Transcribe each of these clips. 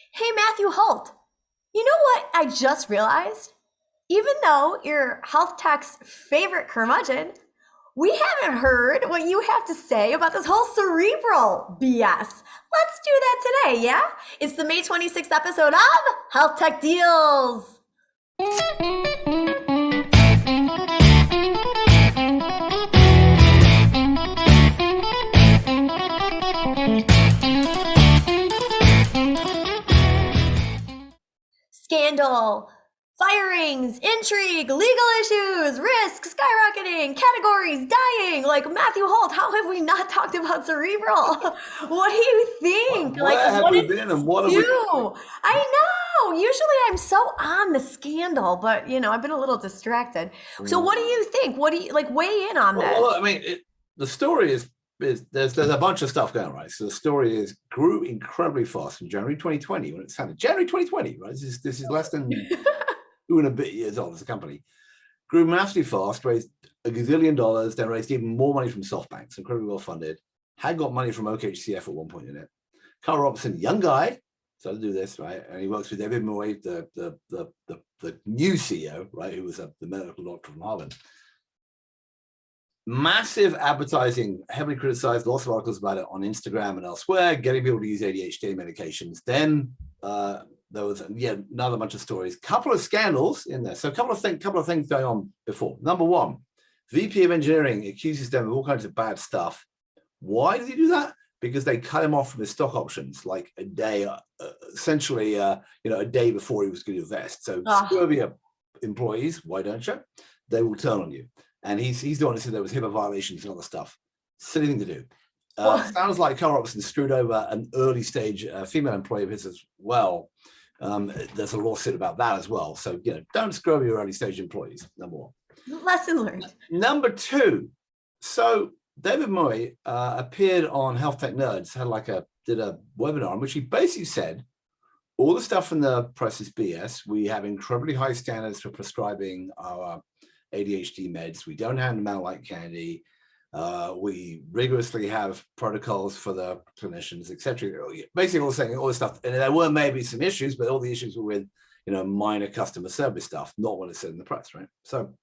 Hey, Matthew Holt, you know what I just realized? Even though you're health tech's favorite curmudgeon, we haven't heard what you have to say about this whole cerebral BS. Let's do that today, yeah? It's the May 26th episode of Health Tech Deals. Scandal, firings, intrigue, legal issues, risk, skyrocketing, categories, dying. Like, Matthew Holt, how have we not talked about Cerebral? What do you think? Where have What we did been and this what have we? do? I know. Usually I'm so on the scandal, but I've been a little distracted. So what do you think? What do you weigh in on this? Well, I mean, the story is there's a bunch of stuff going on, right. So the story grew incredibly fast from January 2020 when it started. January 2020, right? This is less than 2 and a bit years old as a company. Grew massively fast, raised a gazillion dollars, then raised even more money from SoftBank, so incredibly well funded. Had got money from OKHCF at one point in it. Carl Robertson, young guy, started to do this, right? And he works with David Moy, the new CEO, right, who was the medical doctor from Harvard. Massive advertising, heavily criticized, lots of articles about it on Instagram and elsewhere, getting people to use ADHD medications. Then there was another bunch of stories, couple of scandals in there. So a couple of things going on before. Number one, VP of engineering accuses them of all kinds of bad stuff. Why did he do that? Because they cut him off from his stock options like a day, essentially, a day before he was going to vest. So screw over your employees, why don't you? They will turn on you. And he's the one who said there was HIPAA violations and other stuff. Silly thing to do. Sounds like Carl Robertson screwed over an early stage female employee of his as well. There's a lawsuit about that as well. So, don't screw over your early stage employees, number one. Lesson learned. Number two, so David Moy appeared on Health Tech Nerds, did a webinar in which he basically said, all the stuff in the press is BS. We have incredibly high standards for prescribing our ADHD meds. We don't hand them out like candy. We rigorously have protocols for the clinicians, etc. Basically, all saying all this stuff. And there were maybe some issues, but all the issues were with minor customer service stuff, not what it said in the press, right? So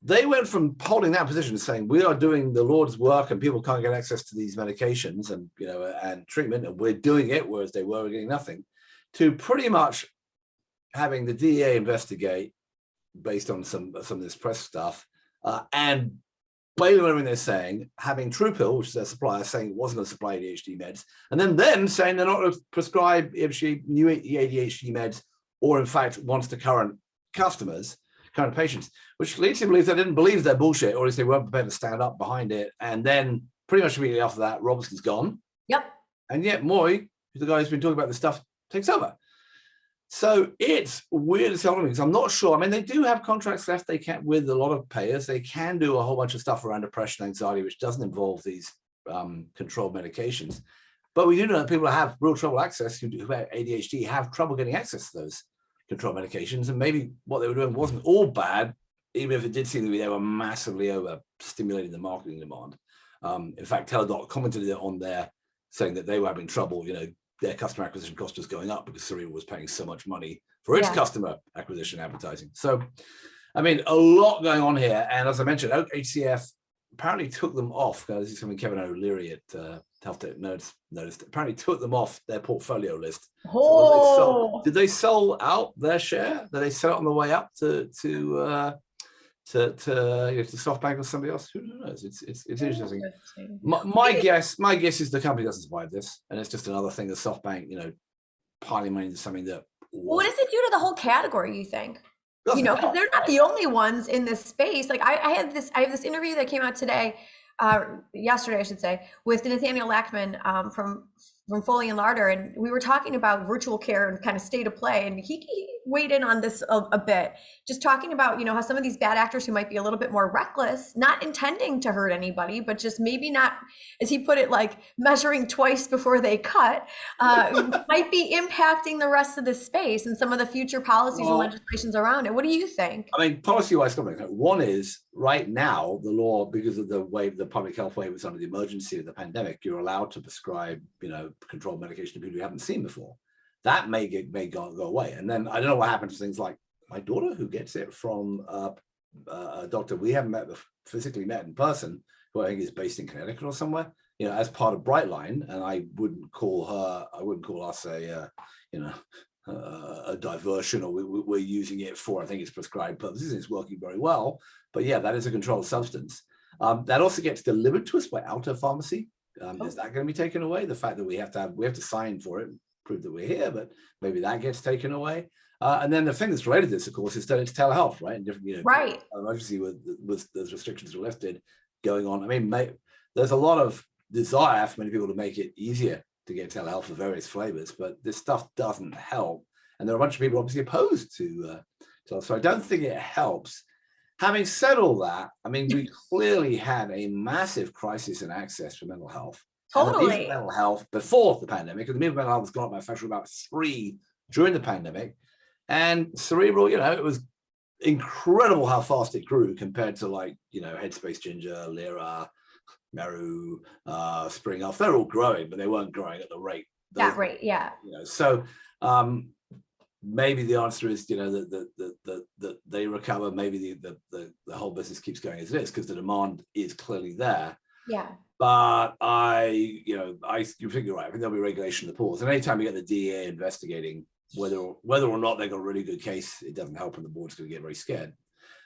they went from holding that position to saying we are doing the Lord's work and people can't get access to these medications and and treatment, and we're doing it, whereas they were getting nothing, to pretty much having the DEA investigate based on some of this press stuff, and bailing everything they're saying, having TruePill, which is their supplier, saying it wasn't going to supply ADHD meds, and then saying they're not going to prescribe new ADHD meds, or in fact wants to current patients, which leads to believe they didn't believe their bullshit, or at least they weren't prepared to stand up behind it. And then pretty much immediately after that, Robertson's gone. Yep. And yet Moy, who's the guy who's been talking about this stuff, takes over. So it's weird as hell to me, because I'm not sure. I mean, they do have contracts left they can with a lot of payers. They can do a whole bunch of stuff around depression, anxiety, which doesn't involve these controlled medications. But we do know that people who have real trouble access, who have ADHD, have trouble getting access to those control medications. And maybe what they were doing wasn't all bad, even if it did seem to be they were massively overstimulating the marketing demand. In fact, Teladoc commented on there saying that they were having trouble, their customer acquisition cost was going up because Cerebral was paying so much money for its customer acquisition advertising. So, I mean, a lot going on here. And as I mentioned, HCF apparently took them off. This is something Kevin O'Leary at Health Tech Nerds noticed. Apparently took them off their portfolio list. Oh. So did they sell out their share? Did they sell it on the way up to SoftBank or somebody else? Who knows? It's interesting. My guess is the company doesn't survive this, and it's just another thing that SoftBank, piling money into something that. What does it do to the whole category, you think? Because they're not the only ones in this space. Like I have this interview that came out today, yesterday, I should say, with Nathaniel Lackman from Foley and Larder, and we were talking about virtual care and kind of state of play, and he weighed in on this a bit, just talking about how some of these bad actors who might be a little bit more reckless, not intending to hurt anybody, but just maybe not, as he put it, like measuring twice before they cut, might be impacting the rest of the space and some of the future policies and legislations around it. What do you think? I mean, policy-wise, one is right now the law, because of the way the public health waiver was under the emergency of the pandemic, you're allowed to prescribe control medication to people you haven't seen before. That may go away. And then I don't know what happens to things like my daughter, who gets it from a doctor we haven't physically met in person, who I think is based in Connecticut or somewhere, as part of Brightline. And I wouldn't call us a diversion, or we're using it for, I think it's prescribed purposes. It's working very well. But yeah, that is a controlled substance. That also gets delivered to us by Alto Pharmacy. Is that going to be taken away? The fact that we have to sign for it, prove that we're here, but maybe that gets taken away. And then the thing that's related to this, of course, is that it's telehealth, right? And different, right. Obviously, with those restrictions were lifted going on. I mean, there's a lot of desire for many people to make it easier to get telehealth for various flavors, but this stuff doesn't help. And there are a bunch of people obviously opposed to so I don't think it helps. Having said all that, I mean, we clearly had a massive crisis in access for mental health. Totally. And mental health before the pandemic, because the mental health was gone up by a factor of about 3 during the pandemic. And Cerebral, it was incredible how fast it grew compared to Headspace, Ginger, Lyra, Meru, Spring Health. They're all growing, but they weren't growing at the rate. That rate, yeah. So maybe the answer is, that they recover. Maybe the whole business keeps going as it is because the demand is clearly there. Yeah. But you think you're right. I think there'll be regulation of the pools. And anytime you get the DEA investigating whether or not they've got a really good case, it doesn't help, and the board's going to get very scared.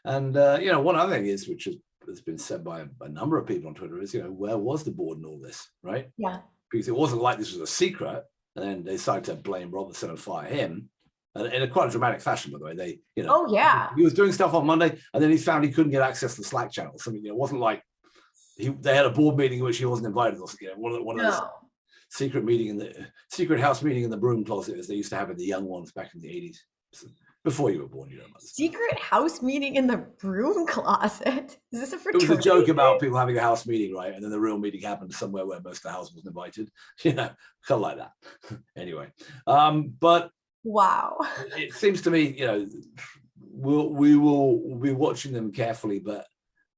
And one other thing is, which has been said by a number of people on Twitter, is where was the board in all this, right? Yeah. Because it wasn't like this was a secret, and then they decided to blame Robertson and fire him, and in a quite a dramatic fashion, by the way. They, oh yeah, he was doing stuff on Monday, and then he found he couldn't get access to the Slack channel. Something, it wasn't like they had a board meeting in which he wasn't invited, or one of those secret house meeting in the broom closet, as they used to have in the young ones back in the 80s. So, before you were born, Secret house meeting in the broom closet. Is this a fraternity? It was a joke about people having a house meeting, right? And then the real meeting happened somewhere where most of the house wasn't invited. Kind of like that. Anyway, but wow, it seems to me, we will be watching them carefully. But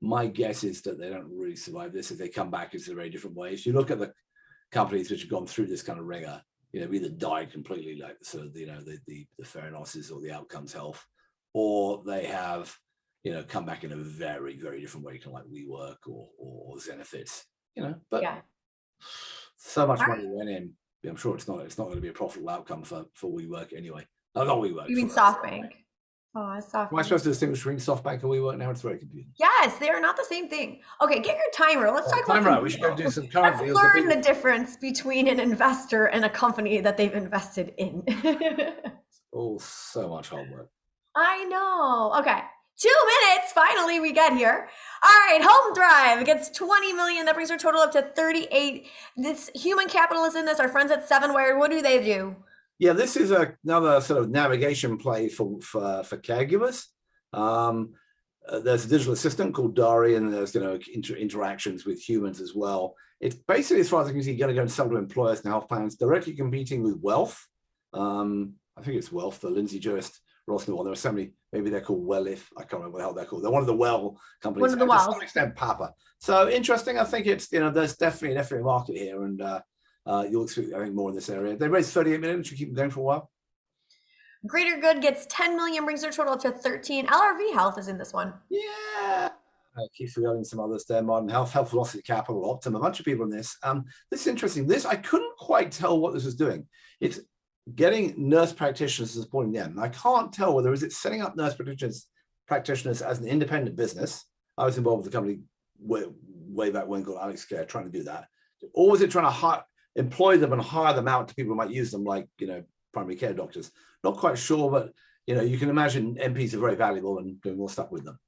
my guess is that they don't really survive this. If they come back, it's a very different way. If you look at the companies which have gone through this kind of rigor, either died completely, like the Theranos or the Outcomes Health, or they have, come back in a very, very different way, kind of like WeWork or Zenefits, But yeah. So much money went in. I'm sure it's not going to be a profitable outcome for WeWork anyway. Not WeWork. You mean SoftBank? Oh, SoftBank. Am I supposed to distinguish between SoftBank and WeWork now? It's very confusing. Yes, they are not the same thing. Okay, get your timer. Let's talk about timer. We should go do some current deals. Let's learn the difference between an investor and a company that they've invested in. Oh, so much hard work. I know. Okay. 2 minutes. Finally, we get here. All right. Homethrive gets 20 million. That brings our total up to 38. This human capital is in this. Our friends at 7Wired, what do they do? Yeah, this is another sort of navigation play for caregivers. There's a digital assistant called Dari, and there's interactions with humans as well. It's basically, as far as I can see, going to go and sell to employers and health plans, directly competing with Wealth. I think it's Wealth, the Lindsay Jurist Rossner one. There are so many, maybe they're called Wellif. I can't remember what the hell they're called. They're one of the Well companies. One of the Wells. To some extent, Papa. So interesting. I think it's, there's definitely a market here, and you'll see, I think, more in this area. They raised 38 million, which should keep them going for a while. Greater Good gets 10 million, brings their total up to 13. LRV Health is in this one. Yeah. I keep forgetting some others there. Modern Health, Health Velocity Capital, Optum, a bunch of people in this. This is interesting. I couldn't quite tell what this was doing. It's getting nurse practitioners and supporting them. And I can't tell whether it's setting up nurse practitioners as an independent business. I was involved with the company way back when, called Alex Care, trying to do that. Or was it trying to employ them and hire them out to people who might use them, like, primary care doctors? Not quite sure, but, you can imagine MPs are very valuable and doing more stuff with them.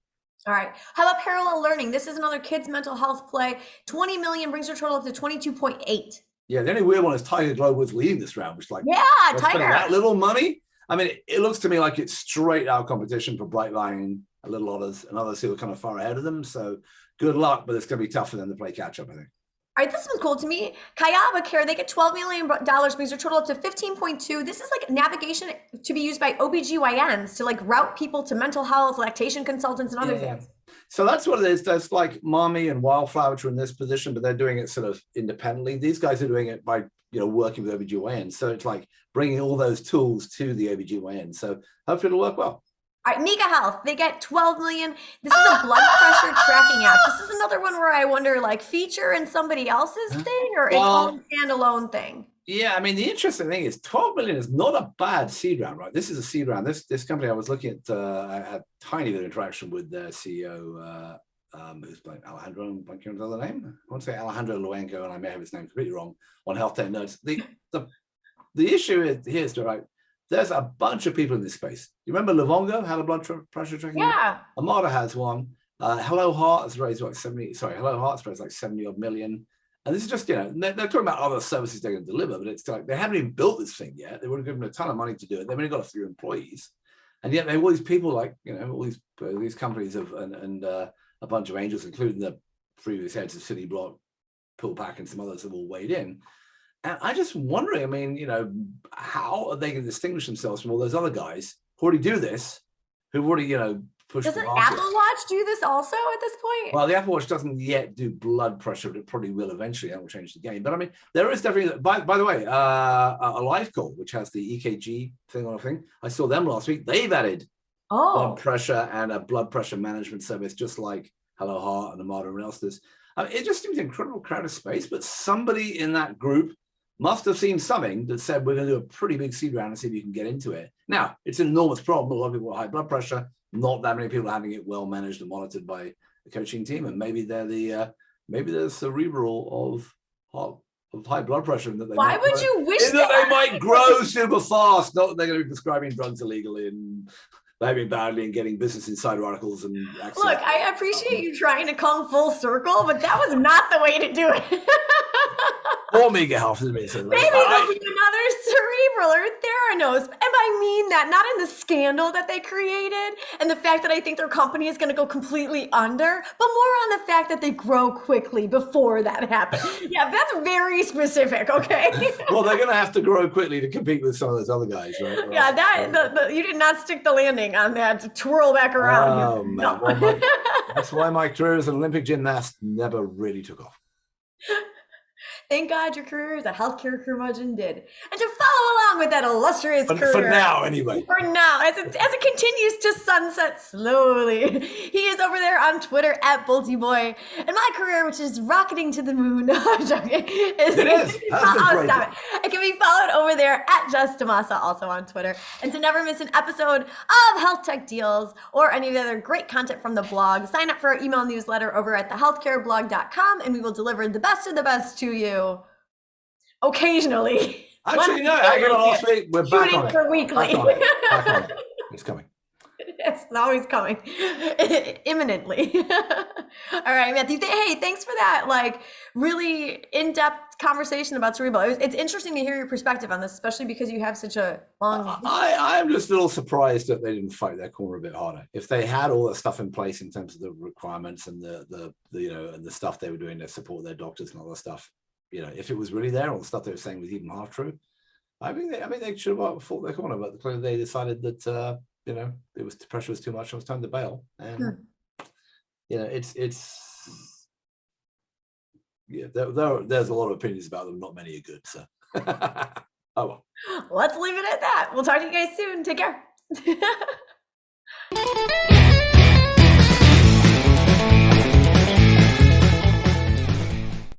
All right. How about parallel learning? This is another kids' mental health play. 20 million brings their total up to 22.8. Yeah, the only weird one is Tiger Global is leading this round, which yeah, Tiger. That little money. I mean, it looks to me like it's straight out competition for Brightline, a little others, and others who are kind of far ahead of them. So good luck, but it's going to be tough for them to play catch up, I think. All right, this one's cool to me. Cayaba Care, they get $12 million, brings their total up to 15.2. This is like navigation to be used by OBGYNs to route people to mental health, lactation consultants, and other things. So that's what it is. That's like Mommy and Wildflower, which are in this position, but they're doing it sort of independently. These guys are doing it by, working with OBGYN. So it's like bringing all those tools to the OBGYN. So hopefully it'll work well. All right, Miga Health, they get 12 million. This is a blood pressure tracking app. This is another one where I wonder, like, feature in somebody else's thing or its own standalone thing. Yeah, I mean, the interesting thing is 12 million is not a bad seed round, right? This is a seed round. This company, I was looking at, I had a tiny bit of interaction with their CEO, who's like Alejandro, I'm blanking on the name. I want to say Alejandro Luengo, and I may have his name completely wrong, on Health Tech Nerds. The issue is here, right? There's a bunch of people in this space. You remember Livongo had a blood pressure tracking? Yeah. Amada has one. Hello Heart has raised like 70. Sorry, Hello Heart's raised like 70 odd million. And this is just, they're talking about other services they're going to deliver, but it's like they haven't even built this thing yet. They would have given them a ton of money to do it. They've only got a few employees, and yet they have all these people, like all these companies and a bunch of angels, including the previous heads of City Block, PillPack, and some others have all weighed in. And I just wondering, I mean, how are they going to distinguish themselves from all those other guys who already do this, who've already, pushed. Doesn't Apple Watch do this also at this point? Well, the Apple Watch doesn't yet do blood pressure, but it probably will eventually. That will change the game. But I mean, there is definitely, by the way, a live call, which has the EKG thing on a thing. I saw them last week. They've added blood pressure and a blood pressure management service, just like Hello Heart and Amada and else does. I mean, it just seems an incredible crowded space, but somebody in that group must have seen something that said, we're going to do a pretty big seed round and see if you can get into it. Now, it's an enormous problem. A lot of people with high blood pressure, not that many people having it well managed and monitored by a coaching team. And maybe they're the Cerebral of high blood pressure. And that they Why would you wish that they might grow super fast, not that they're going to be prescribing drugs illegally and behaving badly and getting Business Insider articles and access. Look, I appreciate you trying to come full circle, but that was not the way to do it. Or Miga Health, isn't it? Maybe there'll be another Cerebral or Theranos. And I mean that not in the scandal that they created and the fact that I think their company is going to go completely under, but more on the fact that they grow quickly before that happens. Yeah, that's very specific, okay? Well, they're going to have to grow quickly to compete with some of those other guys, right? Yeah, you did not stick the landing on that twirl back around. Oh, man. No. Well, that's why my career as an Olympic gymnast never really took off. Thank God your career as a healthcare curmudgeon did. And to follow along with that illustrious career. For now, anyway. For now, as it continues to sunset slowly. He is over there on Twitter at BoltyBoy. And my career, which is rocketing to the moon. No, I'm joking. Stop it. It can be followed over there at Jess DaMassa, also on Twitter. And to never miss an episode of Health Tech Deals or any of the other great content from the blog, sign up for our email newsletter over at thehealthcareblog.com, and we will deliver the best of the best to you. Occasionally. Actually, no, I got last week. We're back on it. For weekly. Back on it. It's coming. It's always coming. Imminently. All right, Matthew. Hey, thanks for that, like, really in-depth conversation about Cerebral. It's interesting to hear your perspective on this, especially because you have such a long. I'm just a little surprised that they didn't fight their corner a bit harder. If they had all that stuff in place in terms of the requirements and the and the stuff they were doing to support their doctors and all that stuff. If it was really there, all the stuff they were saying was even half true, I mean, they should have fought their corner, but clearly they decided that the pressure was too much. It was time to bail, and there's a lot of opinions about them. Not many are good. So, oh well. Let's leave it at that. We'll talk to you guys soon. Take care.